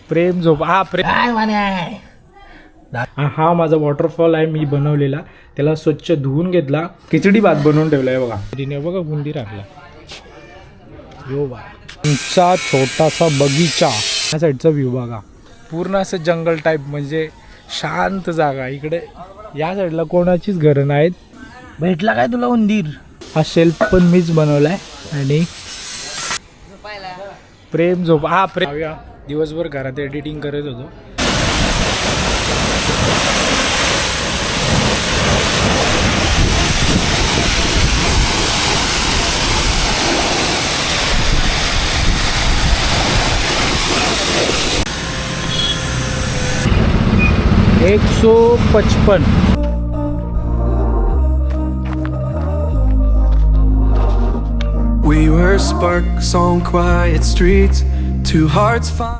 प्रेम झोप हा प्रेम हा माझा वॉटरफॉल आहे मी बनवलेला. त्याला स्वच्छ धुवून घेतला. खिचडी भात बनवून ठेवलाय बघा. तिने बघा बुंदी राखला. यो बा आमचा छोटासा बगीचा. या साईडचा व्ह्यू बघा. पूर्ण असं जंगल टाईप म्हणजे शांत जागा. इकडे या साईडला कोणाचीच घरं नाहीत. भेटला काय तुला उंदीर. हा शेल्फ पण मीच बनवलाय. आणि प्रेम झोप हा प्रेम. दिवसभर घरात एडिटिंग करत होतो. एक 155. We were sparks on quiet streets, two hearts fought.